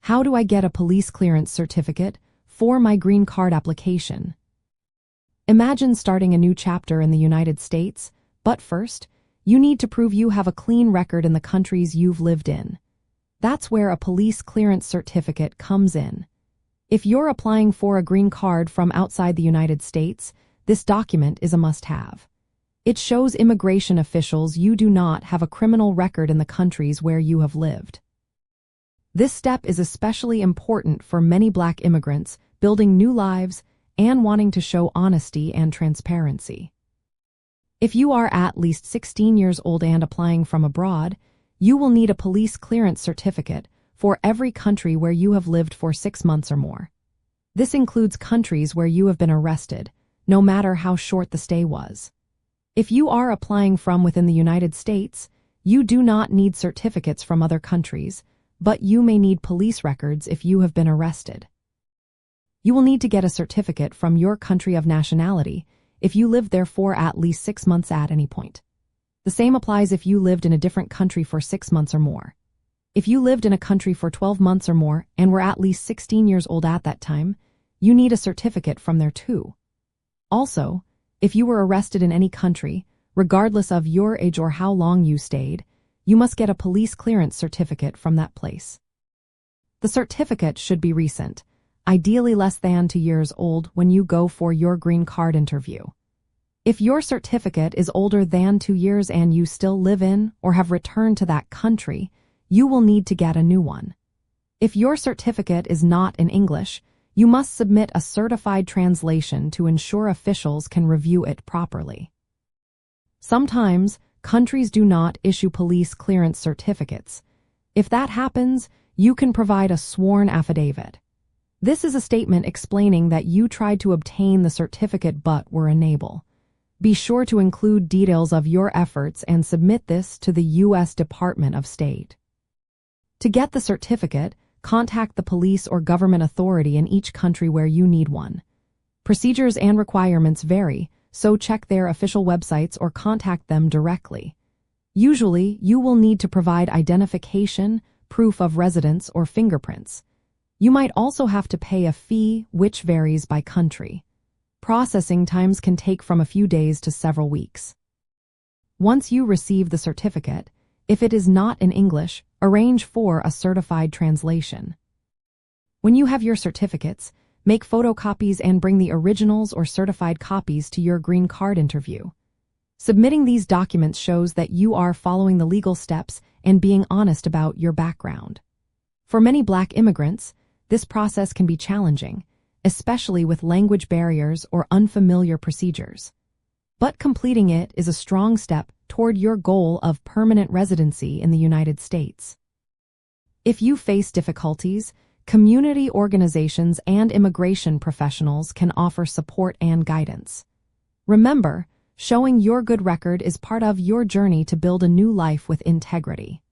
How do I get a police clearance certificate for my green card application? Imagine starting a new chapter in the United States, but first, you need to prove you have a clean record in the countries you've lived in. That's where a police clearance certificate comes in. If you're applying for a green card from outside the United States, this document is a must-have. It shows immigration officials you do not have a criminal record in the countries where you have lived. This step is especially important for many Black immigrants building new lives and wanting to show honesty and transparency. If you are at least 16 years old and applying from abroad, you will need a police clearance certificate for every country where you have lived for 6 months or more. This includes countries where you have been arrested, no matter how short the stay was. If you are applying from within the United States, you do not need certificates from other countries, but you may need police records if you have been arrested. You will need to get a certificate from your country of nationality if you lived there for at least 6 months at any point. The same applies if you lived in a different country for 6 months or more. If you lived in a country for 12 months or more and were at least 16 years old at that time, you need a certificate from there too. Also, if you were arrested in any country, regardless of your age or how long you stayed, you must get a police clearance certificate from that place. The certificate should be recent, ideally less than 2 years old when you go for your green card interview. If your certificate is older than 2 years and you still live in or have returned to that country, you will need to get a new one. If your certificate is not in English, you must submit a certified translation to ensure officials can review it properly. Sometimes, countries do not issue police clearance certificates. If that happens, you can provide a sworn affidavit. This is a statement explaining that you tried to obtain the certificate but were unable. Be sure to include details of your efforts and submit this to the U.S. Department of State. To get the certificate, contact the police or government authority in each country where you need one. Procedures and requirements vary, so check their official websites or contact them directly. Usually, you will need to provide identification, proof of residence, or fingerprints. You might also have to pay a fee, which varies by country. Processing times can take from a few days to several weeks. Once you receive the certificate, if it is not in English, arrange for a certified translation. When you have your certificates, make photocopies and bring the originals or certified copies to your green card interview. Submitting these documents shows that you are following the legal steps and being honest about your background. For many Black immigrants, this process can be challenging, especially with language barriers or unfamiliar procedures. But completing it is a strong step toward your goal of permanent residency in the United States. If you face difficulties, community organizations and immigration professionals can offer support and guidance. Remember, showing your good record is part of your journey to build a new life with integrity.